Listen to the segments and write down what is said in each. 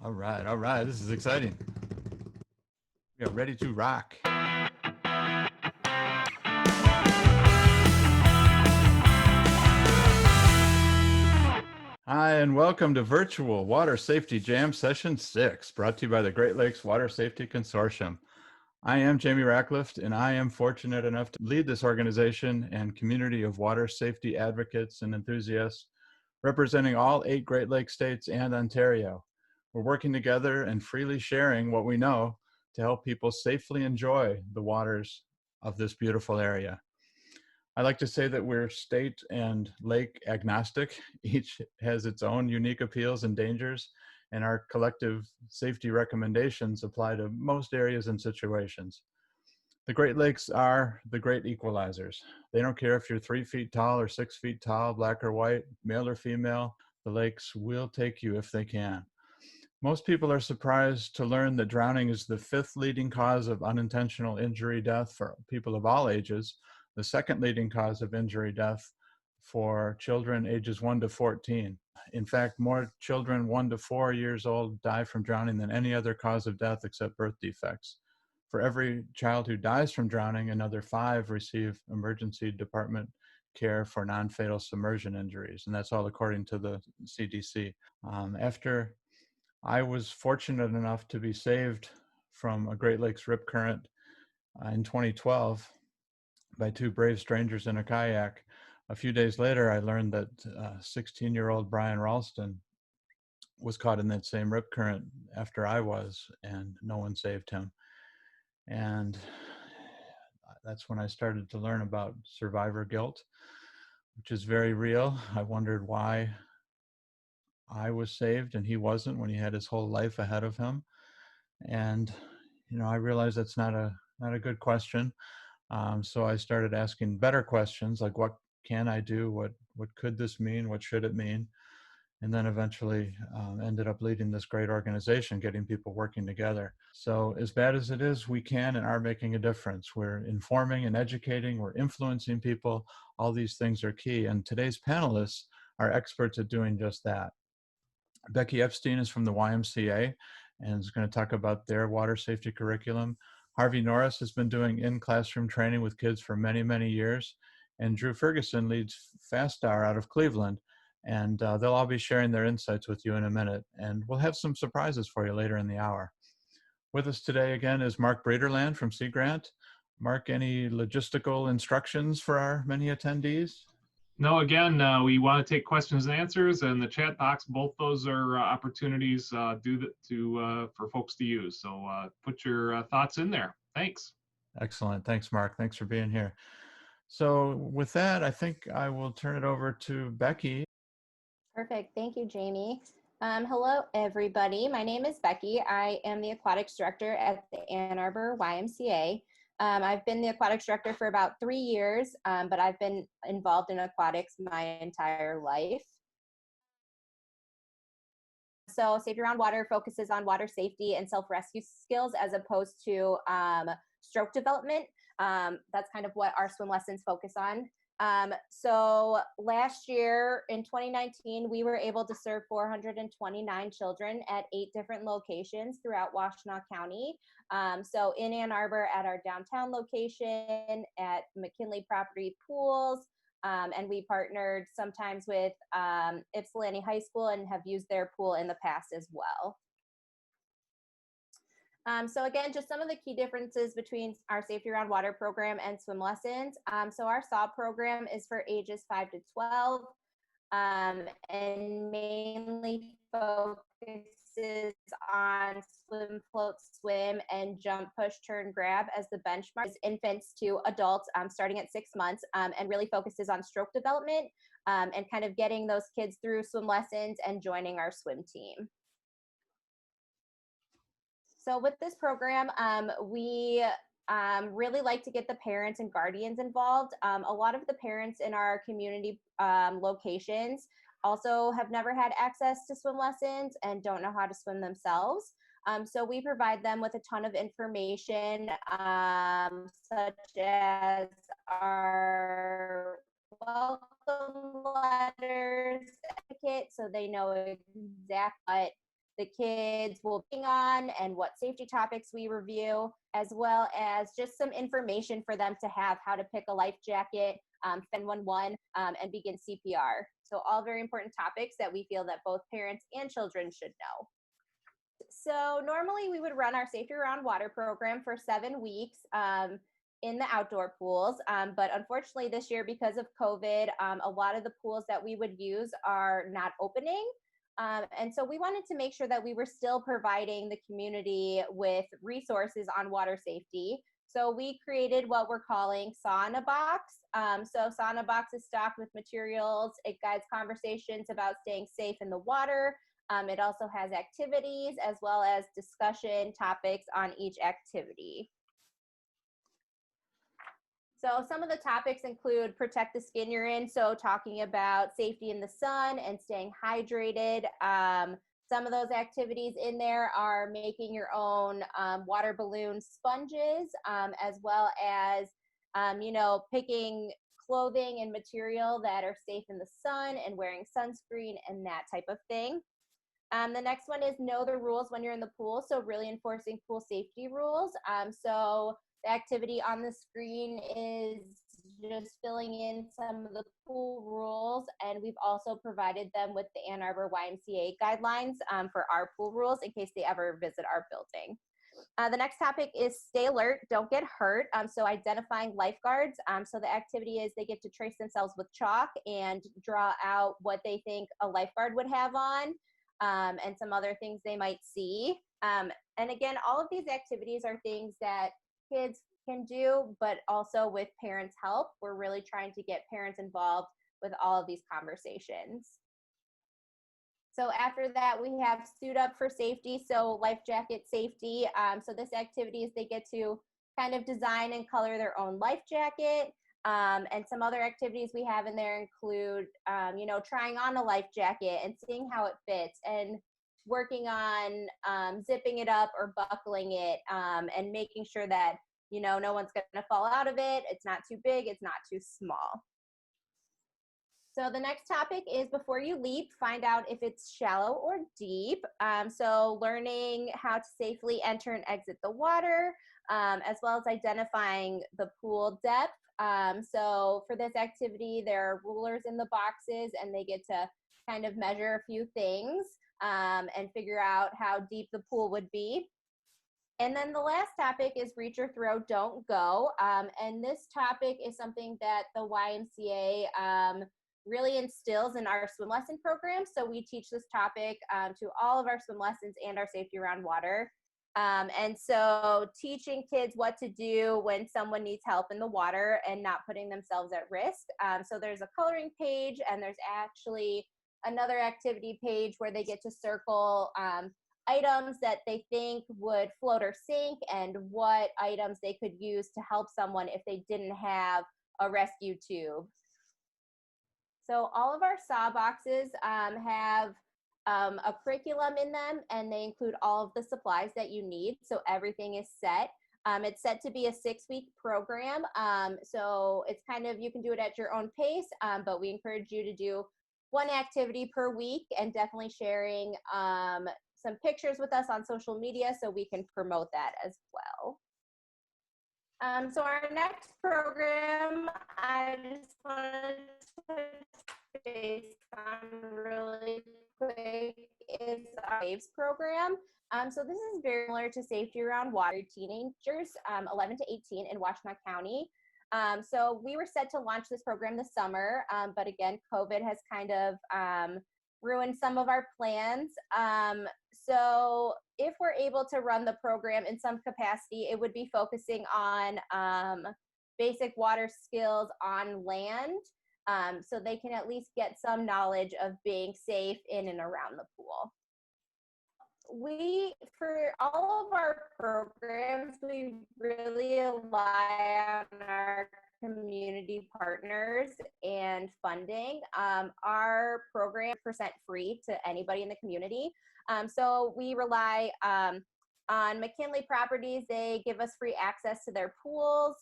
All right. This is exciting. We are ready to rock. Hi, and welcome to Virtual Water Safety Jam Session 6, brought to you by the Great Lakes Water Safety Consortium. I am Jamie Ratcliffe, and I am fortunate enough to lead this organization and community of water safety advocates and enthusiasts representing all 8 Great Lakes states and Ontario. We're working together and freely sharing what we know to help people safely enjoy the waters of this beautiful area. I like to say that we're state and lake agnostic. Each has its own unique appeals and dangers, and our collective safety recommendations apply to most areas and situations. The Great Lakes are the great equalizers. They don't care if you're 3 feet tall or 6 feet tall, black or white, male or female, the lakes will take you if they can. Most people are surprised to learn that drowning is the 5th leading cause of unintentional injury death for people of all ages, the 2nd leading cause of injury death for children ages 1 to 14. In fact, more children 1 to 4 years old die from drowning than any other cause of death except birth defects. For every child who dies from drowning, another 5 receive emergency department care for non-fatal submersion injuries, and that's all according to the CDC. After I was fortunate enough to be saved from a Great Lakes rip current in 2012 by 2 brave strangers in a kayak. A few days later, I learned that 16-year-old Brian Ralston was caught in that same rip current after I was, and no one saved him. And that's when I started to learn about survivor guilt, which is very real. I wondered why I was saved and he wasn't when he had his whole life ahead of him. And I realized that's not a good question. So I started asking better questions, like what can I do? What could this mean? What should it mean? And then eventually ended up leading this great organization, getting people working together. So as bad as it is, we can and are making a difference. We're informing and educating, we're influencing people. All these things are key. And today's panelists are experts at doing just that. Becky Epstein is from the YMCA and is going to talk about their water safety curriculum. Norris has been doing in-classroom training with kids for many, many years. And Drew Ferguson leads FASTAR out of Cleveland. And they'll all be sharing their insights with you in a minute. And we'll have some surprises for you later in the hour. With us today again is Mark Braderland from Sea Grant. Mark, any logistical instructions for our many attendees? No, again, we want to take questions and answers, and the chat box, both those are opportunities for folks to use. So put your thoughts in there. Thanks. Excellent. Thanks, Mark. Thanks for being here. So with that, I think I will turn it over to Becky. Perfect. Thank you, Jamie. Hello, everybody. My name is Becky. I am the aquatics director at the Arbor YMCA. I've been the aquatics director for about 3 years, but I've been involved in aquatics my entire life. So Safety Around Water focuses on water safety and self-rescue skills as opposed to stroke development. That's kind of what our swim lessons focus on. So last year in 2019, we were able to serve 429 children at 8 different locations throughout Washtenaw County. So in Ann Arbor at our downtown location, at McKinley Property Pools, and we partnered sometimes with Ypsilanti High School and have used their pool in the past as well. So again, just some of the key differences between our Safety Around Water program and swim lessons. So our SAW program is for ages 5 to 12 and mainly focuses on swim, float, swim, and jump, push, turn, grab as the benchmark. Is infants to adults starting at 6 months and really focuses on stroke development and kind of getting those kids through swim lessons and joining our swim team. So with this program, we really like to get the parents and guardians involved. A lot of the parents in our community locations also have never had access to swim lessons and don't know how to swim themselves. So we provide them with a ton of information, such as our welcome letters etiquette, so they know exactly what the kids will be on and what safety topics we review, as well as just some information for them to have how to pick a life jacket, 911, and begin CPR. So all very important topics that we feel that both parents and children should know. So normally we would run our Safety Around Water program for 7 weeks in the outdoor pools. But unfortunately this year, because of COVID, a lot of the pools that we would use are not opening. And so we wanted to make sure that we were still providing the community with resources on water safety. So we created what we're calling Saw in a Box. So Saw in a Box is stocked with materials. It guides conversations about staying safe in the water. It also has activities as well as discussion topics on each activity. So some of the topics include protect the skin you're in. So talking about safety in the sun and staying hydrated. Some of those activities in there are making your own water balloon sponges, as well as, picking clothing and material that are safe in the sun and wearing sunscreen and that type of thing. The next one is know the rules when you're in the pool. So really enforcing pool safety rules. So the activity on the screen is just filling in some of the pool rules, and we've also provided them with the Arbor YMCA guidelines for our pool rules in case they ever visit our building. The next topic is stay alert, don't get hurt. So identifying lifeguards. So the activity is they get to trace themselves with chalk and draw out what they think a lifeguard would have on, and some other things they might see. And again, all of these activities are things that kids can do, but also with parents' help. We're really trying to get parents involved with all of these conversations. So after that, we have suit up for safety. So life jacket safety. So this activity is they get to kind of design and color their own life jacket. And some other activities we have in there include, trying on a life jacket and seeing how it fits, and working on zipping it up or buckling it, and making sure that, no one's going to fall out of it. It's not too big. It's not too small. So the next topic is before you leap, find out if it's shallow or deep. So learning how to safely enter and exit the water, as well as identifying the pool depth. So for this activity, there are rulers in the boxes, and they get to kind of measure a few things and figure out how deep the pool would be. And then the last topic is reach or throw, don't go. And this topic is something that the YMCA really instills in our swim lesson program. So we teach this topic to all of our swim lessons and our Safety Around Water. And so teaching kids what to do when someone needs help in the water and not putting themselves at risk. So there's a coloring page, and there's actually another activity page where they get to circle items that they think would float or sink, and what items they could use to help someone if they didn't have a rescue tube. So all of our SAW boxes have a curriculum in them, and they include all of the supplies that you need. So everything is set. It's set to be a 6-week program. So it's kind of, you can do it at your own pace, but we encourage you to do one activity per week, and definitely sharing some pictures with us on social media so we can promote that as well. So our next program, I just want to touch base on really quick, is our WAVES program. So this is very similar to Safety Around Water teenagers, 11 to 18 in Washtenaw County. So we were set to launch this program this summer, but again, COVID has kind of ruined some of our plans. So if we're able to run the program in some capacity, it would be focusing on basic water skills on land, so they can at least get some knowledge of being safe in and around the pool. For all of our programs, we really rely on our community partners and funding. Our program is 100% free to anybody in the community. So we rely on McKinley Properties. They give us free access to their pools.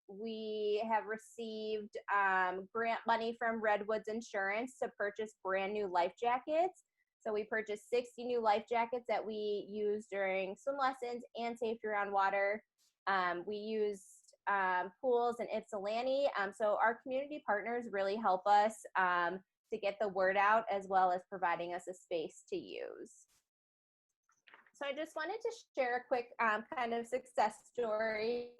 We have received grant money from Redwoods Insurance to purchase brand new life jackets. So we purchased 60 new life jackets that we use during swim lessons and safety around water. We used pools in Ypsilanti. So our community partners really help us to get the word out, as well as providing us a space to use. So I just wanted to share a quick kind of success story.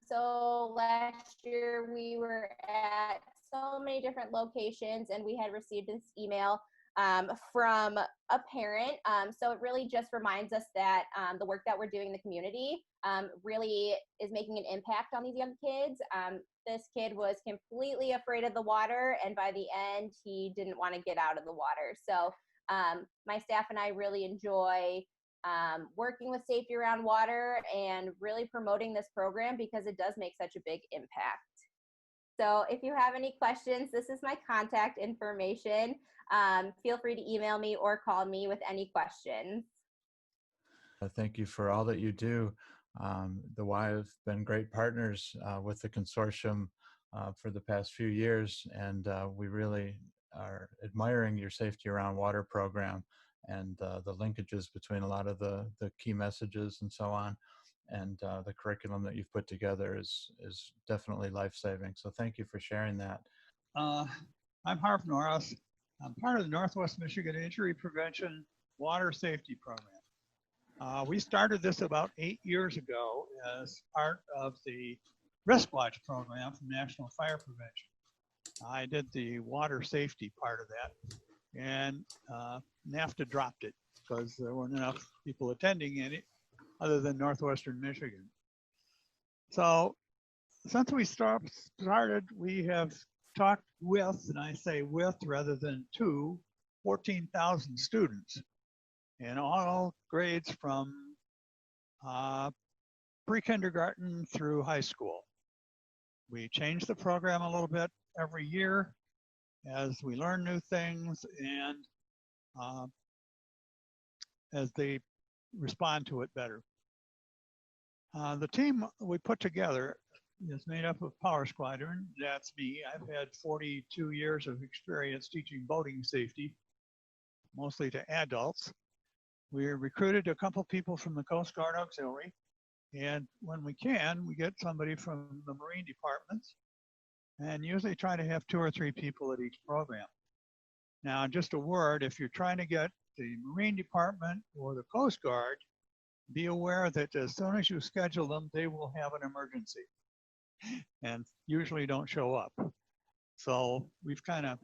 So last year we were at so many different locations, and we had received this email from a parent. So it really just reminds us that the work that we're doing in the community really is making an impact on these young kids. This kid was completely afraid of the water, and by the end, he didn't want to get out of the water. So my staff and I really enjoy working with safety around water and really promoting this program because it does make such a big impact. So if you have any questions, this is my contact information. Feel free to email me or call me with any questions. Thank you for all that you do. The Y have been great partners with the consortium for the past few years, and we really are admiring your Safety Around Water program and the linkages between a lot of the key messages and so on. And the curriculum that you've put together is definitely life-saving. So thank you for sharing that. I'm Harve Norris. I'm part of the Northwest Michigan Injury Prevention Water Safety Program. We started this about 8 years ago as part of the Risk Watch program from National Fire Prevention. I did the water safety part of that, and NAFTA dropped it because there weren't enough people attending it other than Northwestern Michigan. So since we started, we have talked with, and I say with rather than to, 14,000 students in all grades from pre-kindergarten through high school. We change the program a little bit every year as we learn new things and as they respond to it better. The team we put together is made up of Power Squadron. That's me. I've had 42 years of experience teaching boating safety, mostly to adults. We recruited a couple people from the Coast Guard Auxiliary, and when we can, we get somebody from the Marine departments, and usually try to have 2 or 3 people at each program. Now, just a word, if you're trying to get the Marine department or the Coast Guard, be aware that as soon as you schedule them, they will have an emergency and usually don't show up. So we've kind of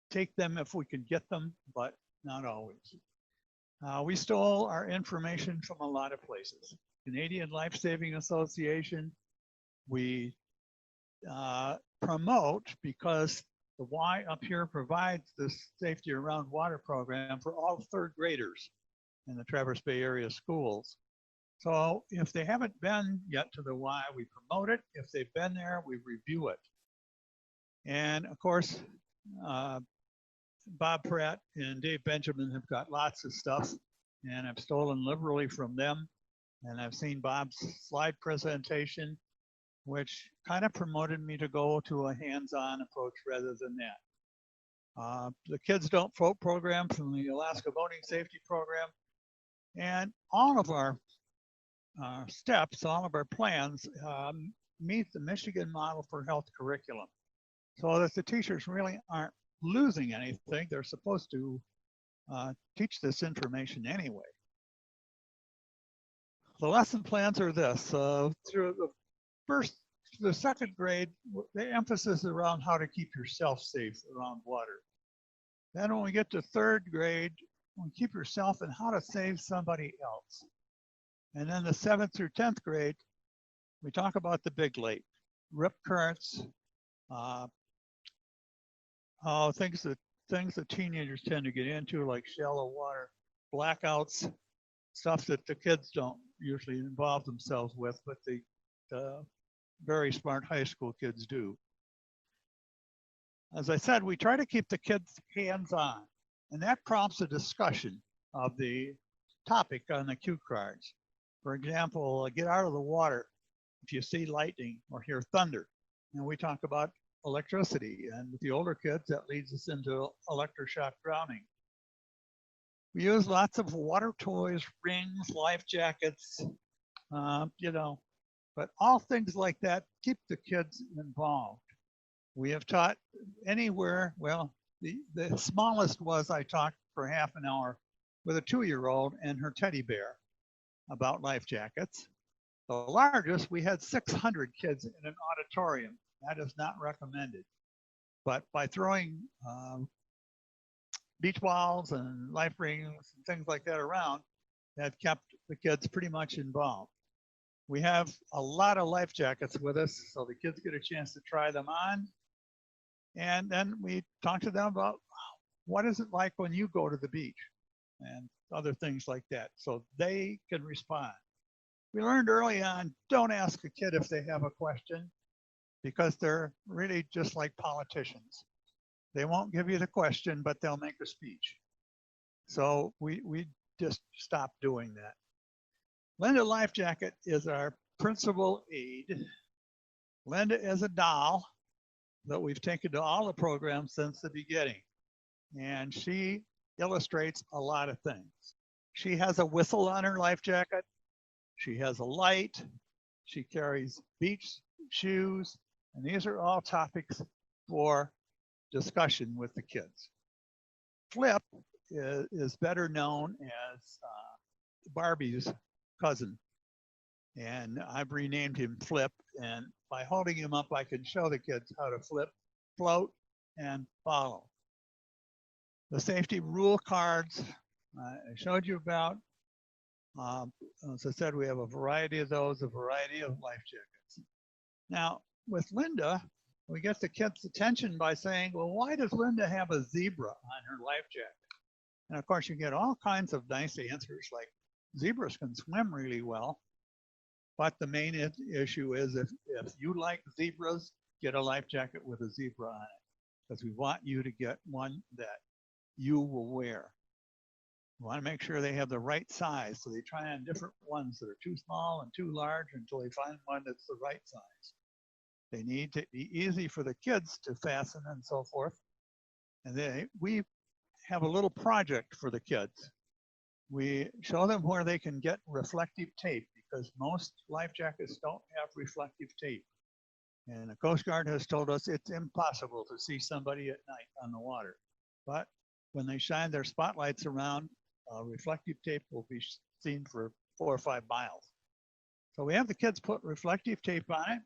take them if we can get them, but not always. We stole our information from a lot of places. Canadian Life Saving Association, we promote because the Y up here provides this Safety Around Water program for all 3rd graders in the Traverse Bay area schools. So if they haven't been yet to the Y, we promote it. If they've been there, we review it. And of course, Bob Pratt and Dave Benjamin have got lots of stuff, and I've stolen liberally from them. And I've seen Bob's slide presentation, which kind of promoted me to go to a hands-on approach rather than that. The Kids Don't Float program from the Alaska Boating Safety Program, and all of our steps, all of our plans meet the Michigan Model for Health curriculum, so that the teachers really aren't losing anything. They're supposed to teach this information anyway. The lesson plans are this. Through the first to the 2nd grade, the emphasis is around how to keep yourself safe around water. Then when we get to 3rd grade, we keep yourself and how to save somebody else. And then the 7th through 10th grade, we talk about the big lake, rip currents, things that teenagers tend to get into, like shallow water, blackouts, stuff that the kids don't usually involve themselves with, but the very smart high school kids do. As I said, we try to keep the kids hands-on, and that prompts a discussion of the topic on the cue cards. For example, get out of the water if you see lightning or hear thunder. And we talk about electricity, and with the older kids, that leads us into electroshock drowning. We use lots of water toys, rings, life jackets, you know, but all things like that keep the kids involved. We have taught anywhere, well, the smallest was I talked for half an hour with a 2-year-old and her teddy bear about life jackets. The largest, we had 600 kids in an auditorium. That is not recommended. But by throwing beach balls and life rings and things like that around, that kept the kids pretty much involved. We have a lot of life jackets with us, so the kids get a chance to try them on. And then we talk to them about what is it like when you go to the beach and other things like that, so they can respond. We learned early on, don't ask a kid if they have a question, because they're really just like politicians. They won't give you the question, but they'll make a speech. So we just stopped doing that. Linda Life Jacket is our principal aid. Linda is a doll that we've taken to all the programs since the beginning. And she illustrates a lot of things. She has a whistle on her life jacket. She has a light. She carries beach shoes. And these are all topics for discussion with the kids. Flip is better known as Barbie's cousin. And I've renamed him Flip. And by holding him up, I can show the kids how to flip, float, and follow. The safety rule cards I showed you about. As I said, we have a variety of those, a variety of life jackets. Now, with Linda, we get the kids' attention by saying, well, why does Linda have a zebra on her life jacket? And of course, you get all kinds of nice answers, like zebras can swim really well. But the main issue is if you like zebras, get a life jacket with a zebra on it, because we want you to get one that you will wear. We want to make sure they have the right size, so they try on different ones that are too small and too large until they find one that's the right size. They need to be easy for the kids to fasten and so forth. And we have a little project for the kids. We show them where they can get reflective tape, because most life jackets don't have reflective tape. And the Coast Guard has told us it's impossible to see somebody at night on the water. But when they shine their spotlights around, reflective tape will be seen for 4 or 5 miles. So we have the kids put reflective tape on it.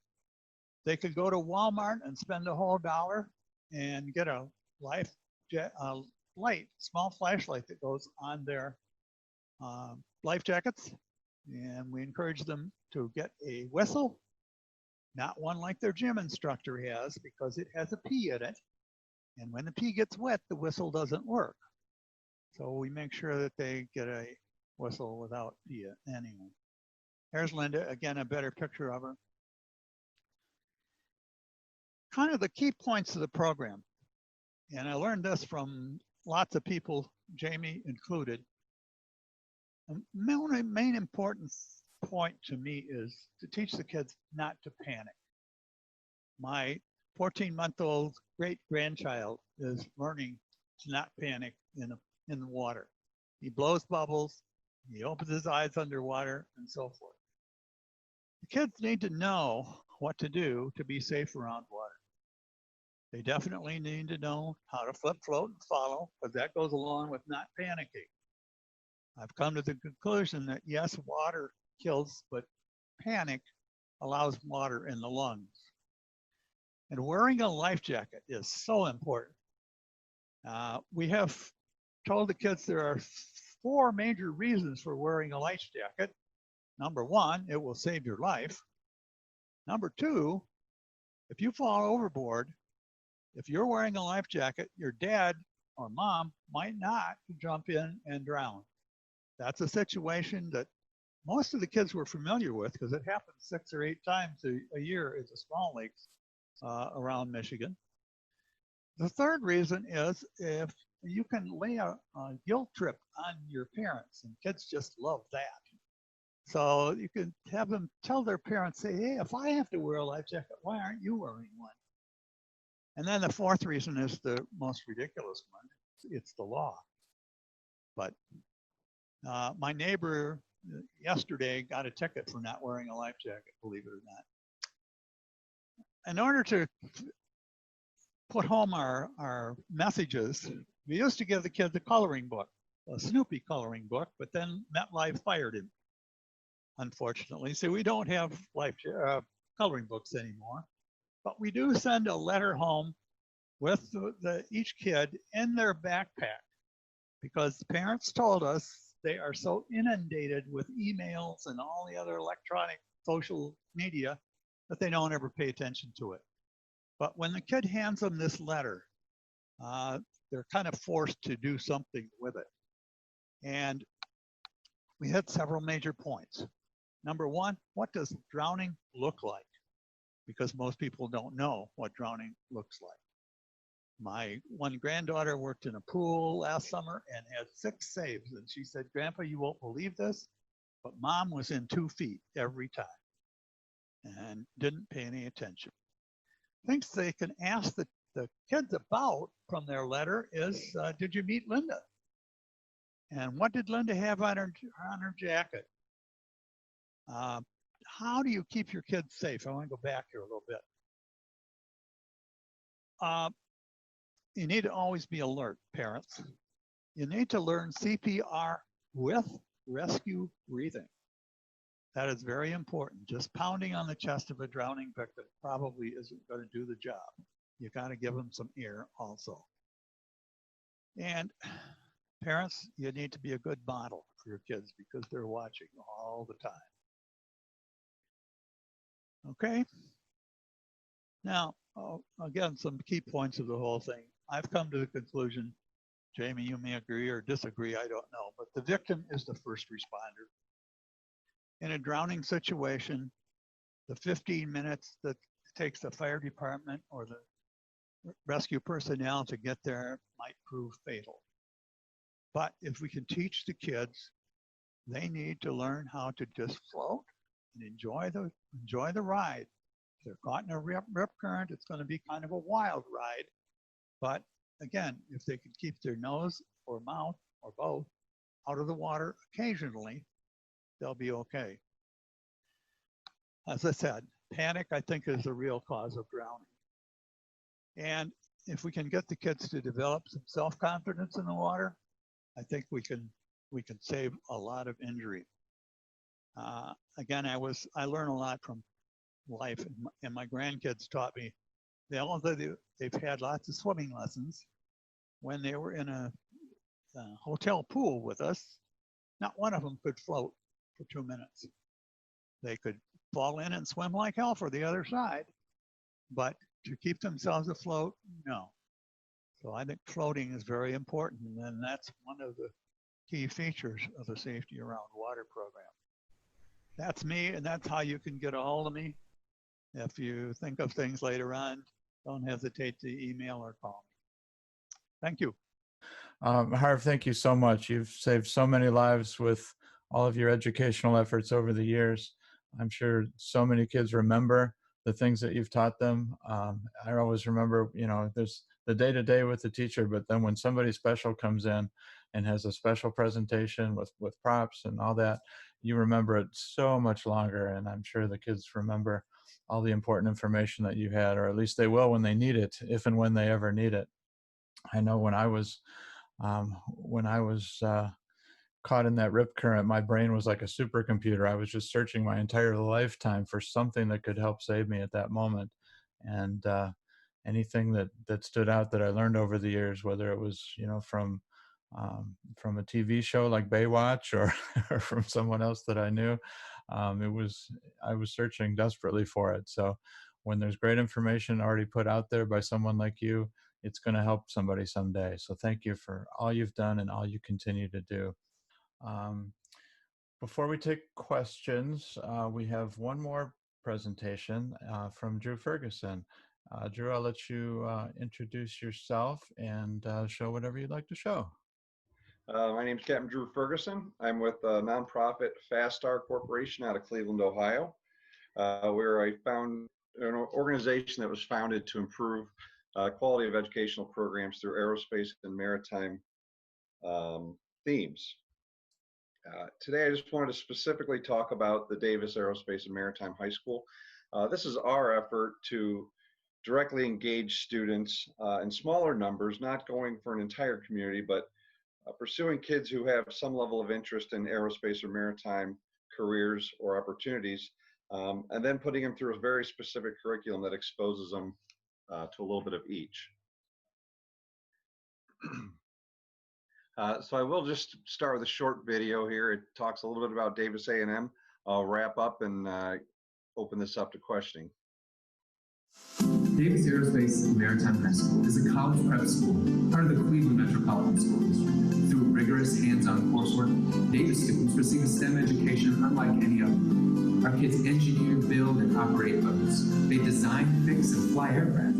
They could go to Walmart and spend a whole $1 and get a light, small flashlight that goes on their life jackets. And we encourage them to get a whistle, not one like their gym instructor has, because it has a P in it. And when the P gets wet, the whistle doesn't work. So we make sure that they get a whistle without P anyway. Here's Linda, again, a better picture of her. Kind of the key points of the program. And I learned this from lots of people, Jamie included. The main important point to me is to teach the kids not to panic. My 14-month-old great-grandchild is learning to not panic in the water. He blows bubbles, he opens his eyes underwater, and so forth. The kids need to know what to do to be safe around water. They definitely need to know how to flip, float, and follow, because that goes along with not panicking. I've come to the conclusion that yes, water kills, but panic allows water in the lungs. And wearing a life jacket is so important. We have told the kids there are 4 major reasons for wearing a life jacket. Number 1, it will save your life. Number 2, if you fall overboard, if you're wearing a life jacket, your dad or mom might not jump in and drown. That's a situation that most of the kids were familiar with, because it happens 6 or 8 times a year at the small lakes around Michigan. The third reason is if you can lay a guilt trip on your parents, and kids just love that. So you can have them tell their parents, say, hey, if I have to wear a life jacket, why aren't you wearing one? And then the fourth reason is the most ridiculous one. It's the law. But my neighbor yesterday got a ticket for not wearing a life jacket, believe it or not. In order to put home our messages, we used to give the kids a coloring book, a Snoopy coloring book, but then MetLife fired him, unfortunately. So we don't have coloring books anymore, but we do send a letter home with each kid in their backpack, because the parents told us they are so inundated with emails and all the other electronic social media that they don't ever pay attention to it. But when the kid hands them this letter, they're kind of forced to do something with it. And we hit several major points. Number one, what does drowning look like? Because most people don't know what drowning looks like. My one granddaughter worked in a pool last summer and had 6 saves. And she said, "Grandpa, you won't believe this, but Mom was in 2 feet every time and didn't pay any attention." Things they can ask the kids about from their letter is, did you meet Linda? And what did Linda have on her jacket? How do you keep your kids safe? I want to go back here a little bit. You need to always be alert, parents. You need to learn CPR with rescue breathing. That is very important. Just pounding on the chest of a drowning victim probably isn't going to do the job. You got to give them some air also. And parents, you need to be a good model for your kids because they're watching all the time. Okay? Now, again, some key points of the whole thing. I've come to the conclusion, Jamie, you may agree or disagree, I don't know, but the victim is the first responder. In a drowning situation, the 15 minutes that it takes the fire department or the rescue personnel to get there might prove fatal. But if we can teach the kids, they need to learn how to just float and enjoy the ride. If they're caught in a rip current, it's going to be kind of a wild ride. But again, if they can keep their nose or mouth or both out of the water occasionally, they'll be okay. As I said, panic, I think, is the real cause of drowning. And if we can get the kids to develop some self-confidence in the water, I think we can save a lot of injury. Again, I learn a lot from life, and my grandkids taught me. They've had lots of swimming lessons. When they were in a hotel pool with us, not one of them could float for 2 minutes. They could fall in and swim like hell for the other side, but to keep themselves afloat, no. So I think floating is very important, and that's one of the key features of the Safety Around Water program. That's me, and that's how you can get a hold of me. If you think of things later on, don't hesitate to email or call me. Thank you. Harve, thank you so much. You've saved so many lives with all of your educational efforts over the years. I'm sure so many kids remember the things that you've taught them. I always remember, there's the day-to-day with the teacher, but then when somebody special comes in and has a special presentation with props and all that, you remember it so much longer. And I'm sure the kids remember all the important information that you had, or at least they will when they need it, if and when they ever need it. I know when I was caught in that rip current, my brain was like a supercomputer. I was just searching my entire lifetime for something that could help save me at that moment. And anything that stood out that I learned over the years, whether it was, from a TV show like Baywatch or from someone else that I knew, I was searching desperately for it. So when there's great information already put out there by someone like you, it's going to help somebody someday. So thank you for all you've done and all you continue to do. Before we take questions, we have one more presentation from Drew Ferguson. Drew, I'll let you introduce yourself and show whatever you'd like to show. My name is Captain Drew Ferguson. I'm with a nonprofit Fast Star Corporation out of Cleveland, Ohio, where I found an organization that was founded to improve quality of educational programs through aerospace and maritime themes. Today, I just wanted to specifically talk about the Davis Aerospace and Maritime High School. This is our effort to directly engage students in smaller numbers, not going for an entire community, but pursuing kids who have some level of interest in aerospace or maritime careers or opportunities, and then putting them through a very specific curriculum that exposes them to a little bit of each. So I will just start with a short video here. It talks a little bit about Davis A&M. I'll wrap up and open this up to questioning. Davis Aerospace and Maritime High School is a college prep school, part of the Cleveland Metropolitan School District. Through rigorous hands-on coursework, Davis students receive a STEM education unlike any other. Our kids engineer, build, and operate boats. They design, fix, and fly aircraft.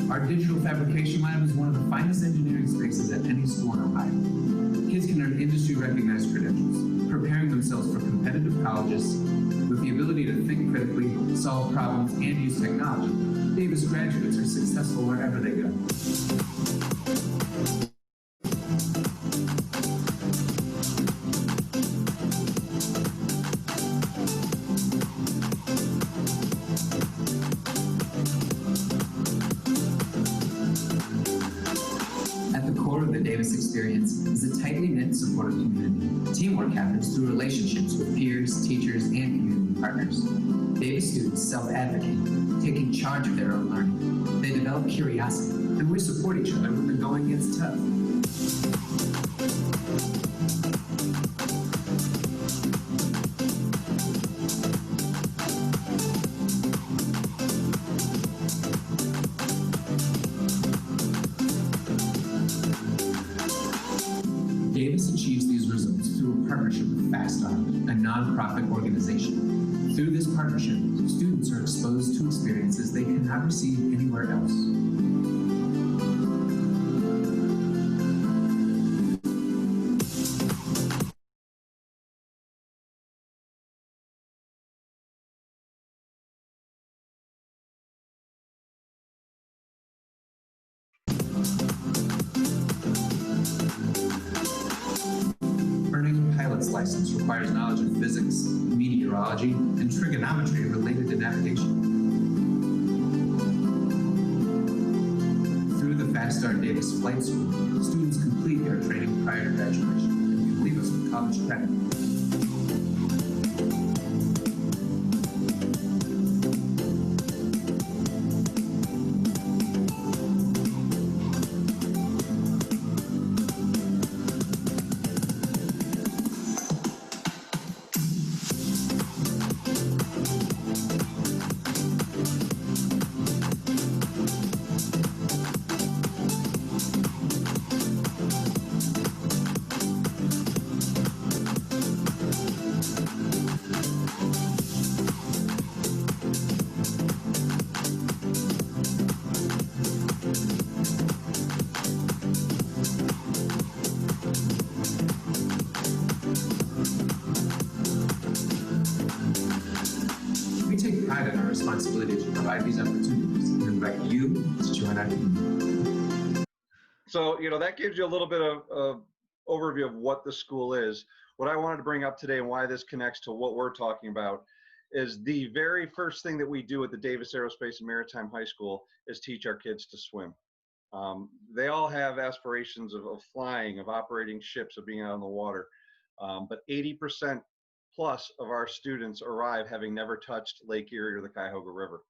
Our digital fabrication lab is one of the finest engineering spaces at any school in Ohio. Kids can earn industry-recognized credentials, preparing themselves for competitive colleges with the ability to think critically, solve problems, and use technology. Davis graduates are successful wherever they go. Davis experience is a tightly knit, supportive community. Teamwork happens through relationships with peers, teachers, and community partners. Davis students self-advocate, taking charge of their own learning. They develop curiosity, and we support each other when the going gets tough. Davis achieves these results through a partnership with FastArt, a nonprofit organization. Through this partnership, students are exposed to experiences they cannot receive anywhere else. Earning a pilot's license requires knowledge of physics, meteorology, and trigonometry related to navigation. Through the FastStart Davis Flight School, students complete their training prior to graduation and can leave us with college credit. Responsibility to provide these opportunities and invite you to join our community. So, that gives you a little bit of overview of what the school is. What I wanted to bring up today and why this connects to what we're talking about is the very first thing that we do at the Davis Aerospace and Maritime High School is teach our kids to swim. They all have aspirations of flying, of operating ships, of being out on the water. But 80% plus of our students arrive having never touched Lake Erie or the Cuyahoga River.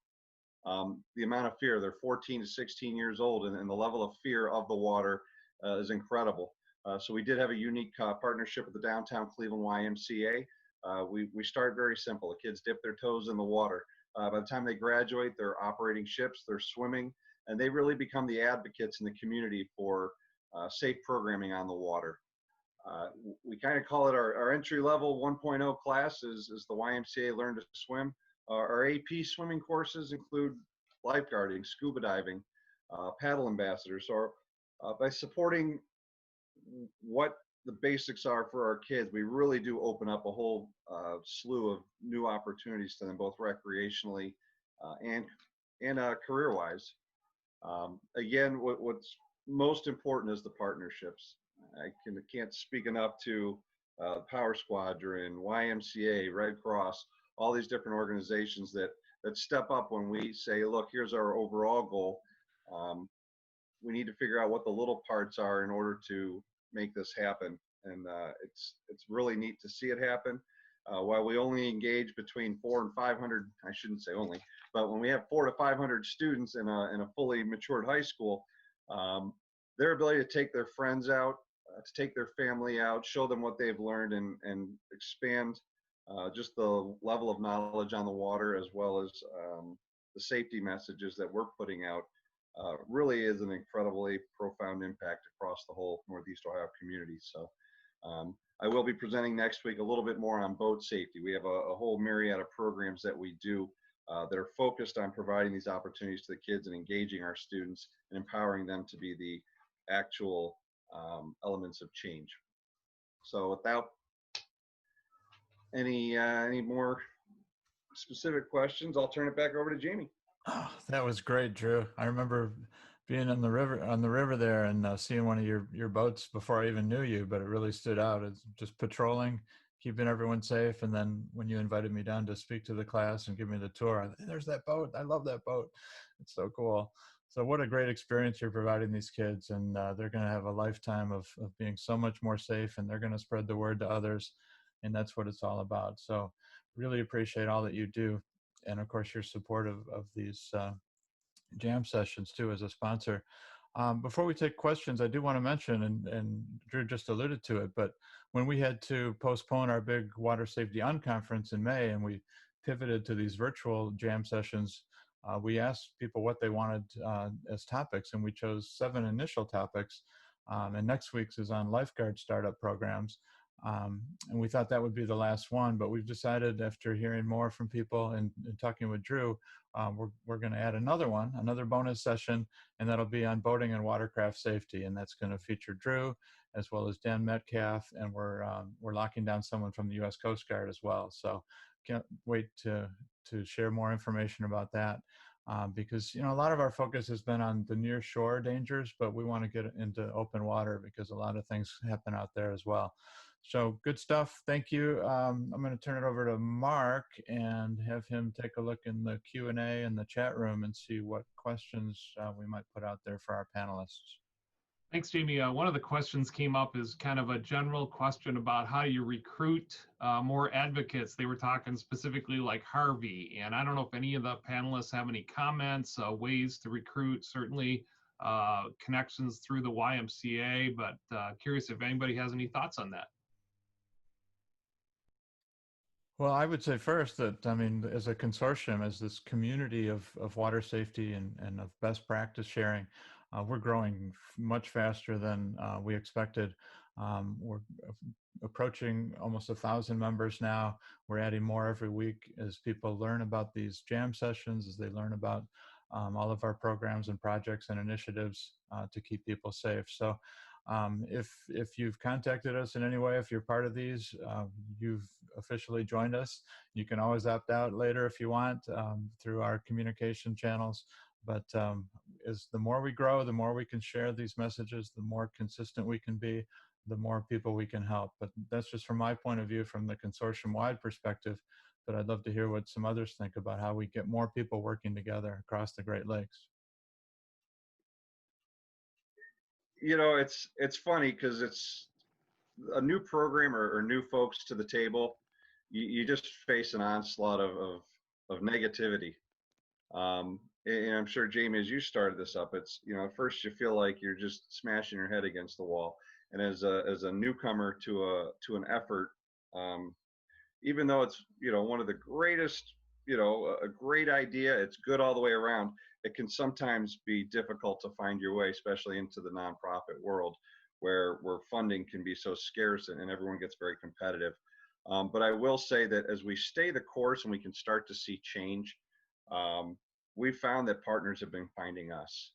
The amount of fear, they're 14 to 16 years old, and the level of fear of the water is incredible. So we did have a unique partnership with the downtown Cleveland YMCA. We start very simple. The kids dip their toes in the water. By the time they graduate, they're operating ships, they're swimming, and they really become the advocates in the community for safe programming on the water. We kind of call it our entry level 1.0 class is the YMCA Learn to Swim. Our AP swimming courses include lifeguarding, scuba diving, paddle ambassadors. So by supporting what the basics are for our kids, we really do open up a whole slew of new opportunities to them, both recreationally and career-wise. Again, what's most important is the partnerships. I can't speak enough to Power Squadron, YMCA, Red Cross, all these different organizations that step up when we say, look, here's our overall goal. We need to figure out what the little parts are in order to make this happen. And it's really neat to see it happen. While we only engage between 400 and 500, I shouldn't say only, but when we have 400 to 500 students in a fully matured high school, their ability to take their friends out, to take their family out, show them what they've learned, and expand just the level of knowledge on the water, as well as the safety messages that we're putting out, really is an incredibly profound impact across the whole Northeast Ohio community. So I will be presenting next week a little bit more on boat safety. We have a whole myriad of programs that we do that are focused on providing these opportunities to the kids and engaging our students and empowering them to be the actual elements of change. So without any more specific questions, I'll turn it back over to Jamie. Oh, that was great, Drew. I remember being on the river there and seeing one of your boats before I even knew you, but it really stood out. It's just patrolling, keeping everyone safe. And then when you invited me down to speak to the class and give me the tour, I thought, there's that boat. I love that boat. It's so cool. So what a great experience you're providing these kids, and they're going to have a lifetime of being so much more safe, and they're going to spread the word to others. And that's what it's all about. So really appreciate all that you do. And of course, your support of these jam sessions too, as a sponsor. Before we take questions, I do want to mention, and Drew just alluded to it, but when we had to postpone our big water safety unconference in May and we pivoted to these virtual jam sessions, we asked people what they wanted as topics, and we chose 7 initial topics. And next week's is on lifeguard startup programs. And we thought that would be the last one, but we've decided, after hearing more from people and talking with Drew, we're going to add another bonus session, and that'll be on boating and watercraft safety, and that's going to feature Drew as well as Dan Metcalf, and we're locking down someone from the U.S. Coast Guard as well. So can't wait to share more information about that. Because a lot of our focus has been on the near shore dangers, but we want to get into open water because a lot of things happen out there as well. So good stuff. Thank you. I'm going to turn it over to Mark and have him take a look in the Q&A in the chat room and see what questions we might put out there for our panelists. Thanks, Jamie. One of the questions came up is kind of a general question about how you recruit more advocates. They were talking specifically like Harve, and I don't know if any of the panelists have any comments, ways to recruit, certainly connections through the YMCA, but curious if anybody has any thoughts on that. Well, I would say first that, as a consortium, as this community of water safety and of best practice sharing, we're growing much faster than we expected. We're approaching almost 1,000 members now. We're adding more every week as people learn about these jam sessions, as they learn about all of our programs and projects and initiatives to keep people safe. So if you've contacted us in any way, if you're part of these, you've officially joined us. You can always opt out later if you want through our communication channels. But as the more we grow, the more we can share these messages, the more consistent we can be, the more people we can help. But that's just from my point of view, from the consortium-wide perspective. But I'd love to hear what some others think about how we get more people working together across the Great Lakes. It's funny because it's a new program or new folks to the table. You just face an onslaught of negativity. And I'm sure, Jamie, as you started this up, it's, at first you feel like you're just smashing your head against the wall. And as a newcomer to an effort, even though it's, one of the greatest, a great idea, it's good all the way around. it can sometimes be difficult to find your way, especially into the nonprofit world where funding can be so scarce and everyone gets very competitive. But I will say that as we stay the course and we can start to see change, we found that partners have been finding us.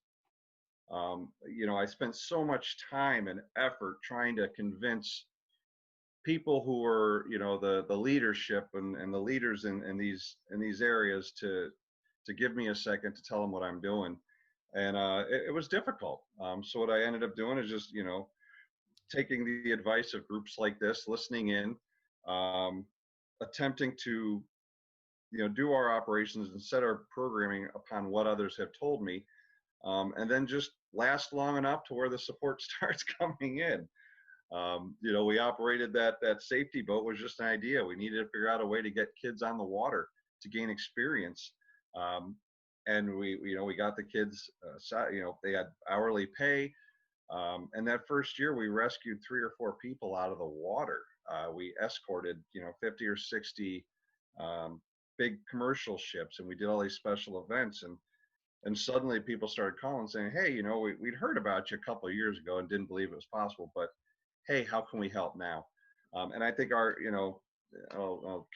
I spent so much time and effort trying to convince people who were, the leadership and the leaders in these areas to give me a second to tell them what I'm doing. And it was difficult. So what I ended up doing is just, taking the advice of groups like this, listening in, attempting to, do our operations and set our programming upon what others have told me, and then just last long enough to where the support starts coming in. We operated that safety boat was just an idea. We needed to figure out a way to get kids on the water to gain experience. And we got the kids, they had hourly pay. And that first year we rescued 3 or 4 people out of the water. We escorted, 50 or 60 big commercial ships, and we did all these special events. And suddenly people started calling saying, hey, we'd heard about you a couple of years ago and didn't believe it was possible, but hey, how can we help now? And I think I'll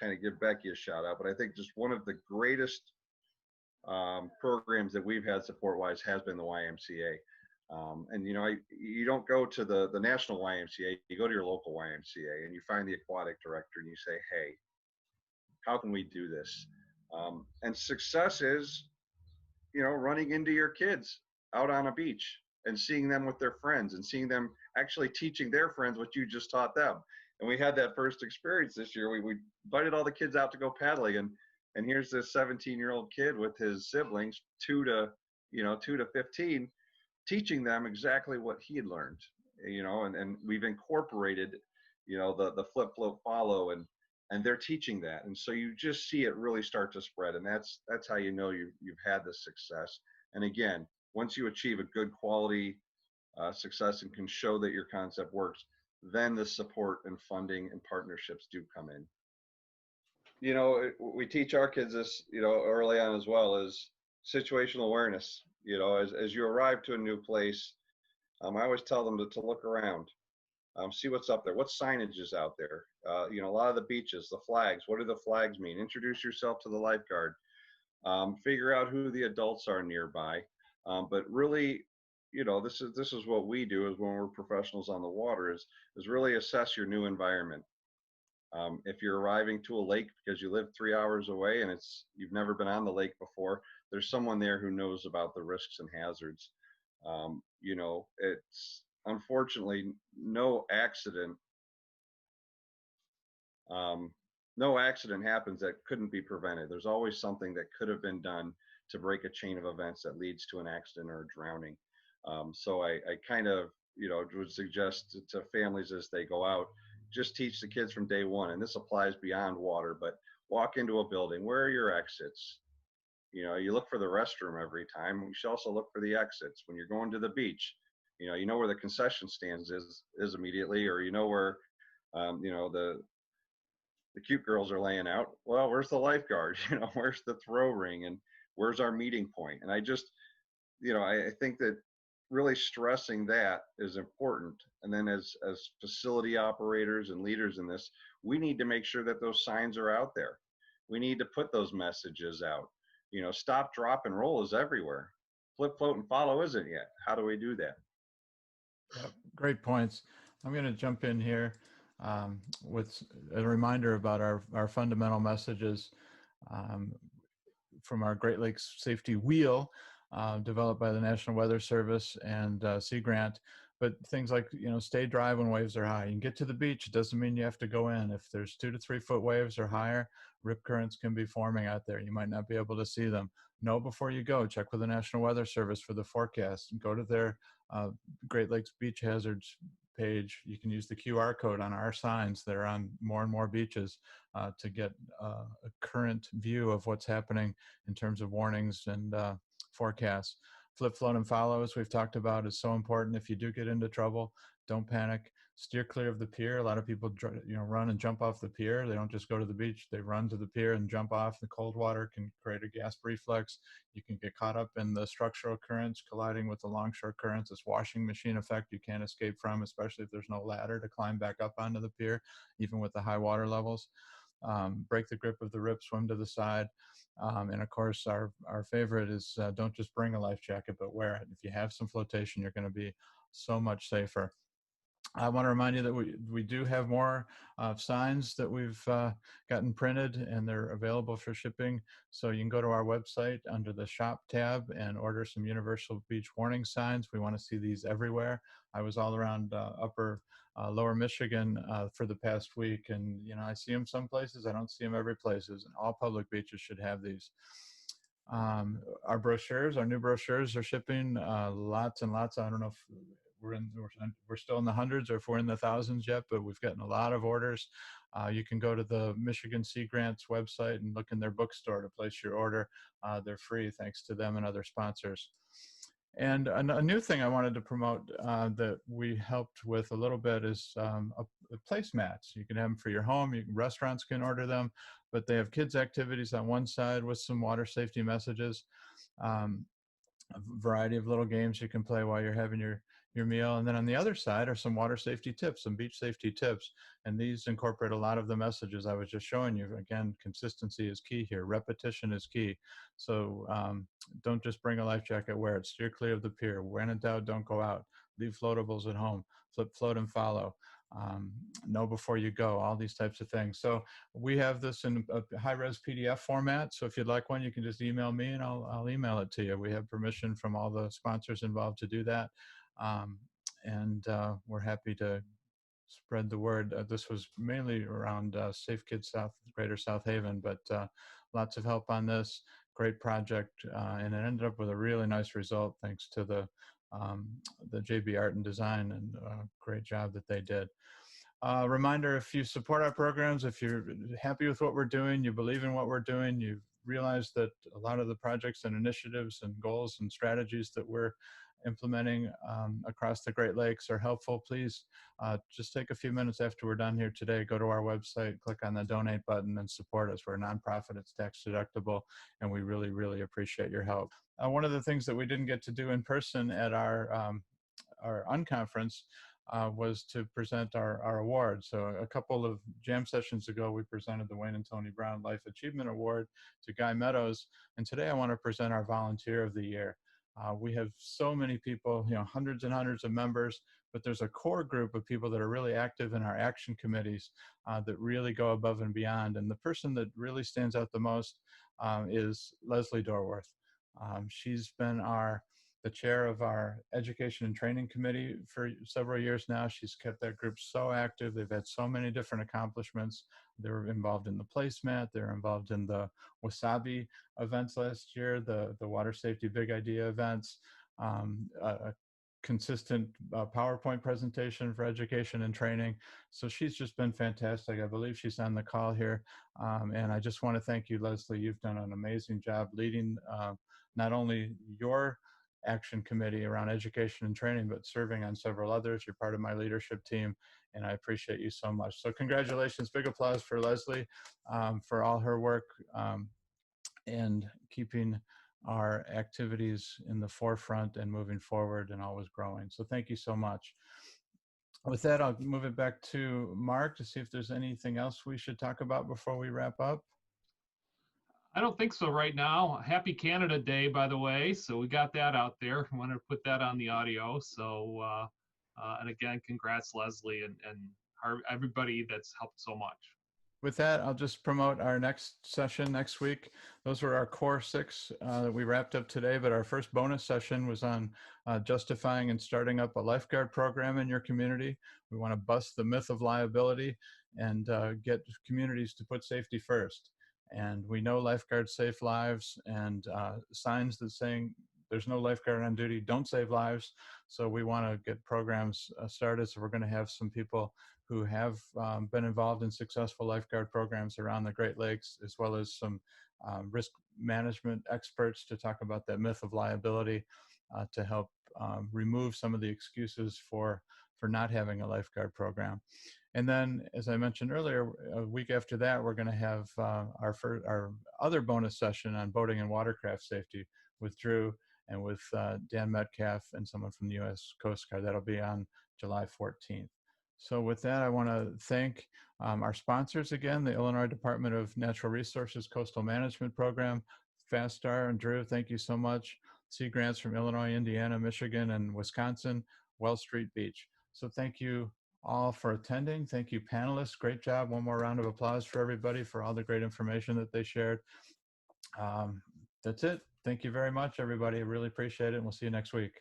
kind of give Becky a shout out, but I think just one of the greatest programs that we've had support-wise has been the YMCA. And you don't go to the national YMCA, you go to your local YMCA and you find the aquatic director and you say, hey, how can we do this? And success is, running into your kids out on a beach and seeing them with their friends and seeing them actually teaching their friends what you just taught them. And we had that first experience this year. We invited all the kids out to go paddling, and here's this 17-year-old kid with his siblings, 2 to 15, teaching them exactly what he had learned, and we've incorporated, the flip, float, follow, and they're teaching that. And so you just see it really start to spread. And that's how you've had the success. And again, once you achieve a good quality success and can show that your concept works, then the support and funding and partnerships do come in. We teach our kids this, early on as well, as situational awareness. As you arrive to a new place, I always tell them to look around, see what's up there, what signage is out there. A lot of the beaches, the flags, what do the flags mean? Introduce yourself to the lifeguard. Figure out who the adults are nearby. But really, this is what we do is when we're professionals on the water is really assess your new environment. If you're arriving to a lake because you live 3 hours away and you've never been on the lake before, there's someone there who knows about the risks and hazards. It's unfortunately no accident happens that couldn't be prevented. There's always something that could have been done to break a chain of events that leads to an accident or a drowning. So I kind of, would suggest to families as they go out, just teach the kids from day one. And this applies beyond water, but walk into a building. Where are your exits? You look for the restroom every time. You should also look for the exits. When you're going to the beach, you know where the concession stands is immediately, or where, the cute girls are laying out. Well, where's the lifeguard? Where's the throw ring, and where's our meeting point? And I just, I think that really stressing that is important. And then as facility operators and leaders in this, we need to make sure that those signs are out there. We need to put those messages out. Stop, drop, and roll is everywhere. Flip, float, and follow isn't yet. How do we do that? Yep, great points. I'm going to jump in here with a reminder about our fundamental messages from our Great Lakes Safety Wheel, developed by the National Weather Service and Sea Grant. But things like, stay dry when waves are high. You can get to the beach. It doesn't mean you have to go in. If there's 2 to 3 foot waves or higher, rip currents can be forming out there. You might not be able to see them. Know before you go. Check with the National Weather Service for the forecast. Go to their Great Lakes Beach Hazards page. You can use the QR code on our signs that are on more and more beaches to get a current view of what's happening in terms of warnings and forecasts. Flip, float, and follow, as we've talked about, is so important. If you do get into trouble, don't panic. steer clear of the pier. A lot of people, run and jump off the pier. They don't just go to the beach. They run to the pier and jump off. The cold water can create a gasp reflex. You can get caught up in the structural currents colliding with the longshore currents. This washing machine effect you can't escape from, especially if there's no ladder to climb back up onto the pier, even with the high water levels. Break the grip of the rip, swim to the side. And of course, our favorite is don't just bring a life jacket, but wear it. If you have some flotation, you're going to be so much safer. I want to remind you that we do have more signs that we've gotten printed, and they're available for shipping. So you can go to our website under the shop tab and order some universal beach warning signs. We want to see these everywhere. I was all around lower Michigan for the past week, and I see them some places. I don't see them every places, and all public beaches should have these. Our brochures, our new brochures are shipping lots and lots. I don't know if we're still in the hundreds or if we're in the thousands yet, but we've gotten a lot of orders. You can go to the Michigan Sea Grants website and look in their bookstore to place your order. They're free thanks to them and other sponsors. And a new thing I wanted to promote that we helped with a little bit is placemats. You can have them for your home. Restaurants can order them, but they have kids' activities on one side with some water safety messages. A variety of little games you can play while you're having your meal. And then on the other side are some water safety tips, some beach safety tips. And these incorporate a lot of the messages I was just showing you. Again, consistency is key here. Repetition is key. So don't just bring a life jacket, wear it. Steer clear of the pier. When in doubt, don't go out. Leave floatables at home. Flip, float, and follow. Know before you go, all these types of things. So we have this in a high-res PDF format. So if you'd like one, you can just email me and I'll email it to you. We have permission from all the sponsors involved to do that. We're happy to spread the word. This was mainly around Safe Kids South, Greater South Haven, but lots of help on this. Great project, and it ended up with a really nice result thanks to the JB Art and Design, and great job that they did. Reminder, if you support our programs, if you're happy with what we're doing, you believe in what we're doing, you realize that a lot of the projects and initiatives and goals and strategies that we're implementing across the Great Lakes are helpful, please just take a few minutes after we're done here today, go to our website, click on the donate button and support us. We're a nonprofit, it's tax deductible, and we really, really appreciate your help. One of the things that we didn't get to do in person at our unconference was to present our awards. So a couple of jam sessions ago, we presented the Wayne and Tony Brown Life Achievement Award to Guy Meadows. And today I want to present our Volunteer of the Year. We have so many people, hundreds and hundreds of members, but there's a core group of people that are really active in our action committees that really go above and beyond. And the person that really stands out the most is Leslie Dorworth. She's been the chair of our Education and Training Committee for several years now. She's kept that group so active. They've had so many different accomplishments. They're involved in the placemat. They're involved in the Wasabi events last year, the Water Safety Big Idea events, a consistent PowerPoint presentation for education and training. So she's just been fantastic. I believe she's on the call here. And I just want to thank you, Leslie. You've done an amazing job leading not only your action committee around education and training, but serving on several others. You're part of my leadership team, and I appreciate you so much. So congratulations, big applause for Leslie for all her work and keeping our activities in the forefront and moving forward and always growing. So thank you so much. With that, I'll move it back to Mark to see if there's anything else we should talk about before we wrap up. I don't think so right now. Happy Canada Day, by the way. So we got that out there. I wanted to put that on the audio. So, and again, congrats, Leslie, and everybody that's helped so much. With that, I'll just promote our next session next week. Those were our core 6 that we wrapped up today, but our first bonus session was on justifying and starting up a lifeguard program in your community. We want to bust the myth of liability and get communities to put safety first. And we know lifeguards save lives, and signs that saying there's no lifeguard on duty don't save lives. So we want to get programs started. So we're going to have some people who have been involved in successful lifeguard programs around the Great Lakes, as well as some risk management experts to talk about that myth of liability to help remove some of the excuses for for not having a lifeguard program. And then, as I mentioned earlier, a week after that, we're going to have our other bonus session on boating and watercraft safety with Drew and with Dan Metcalf and someone from the U.S. Coast Guard. That'll be on July 14th. So with that, I want to thank our sponsors again, the Illinois Department of Natural Resources Coastal Management Program, FASTAR, and Drew, thank you so much. Sea grants from Illinois, Indiana, Michigan, and Wisconsin, Wells Street Beach. So thank you all for attending. Thank you, panelists. Great job. One more round of applause for everybody for all the great information that they shared. That's it. Thank you very much, everybody. I really appreciate it, and we'll see you next week.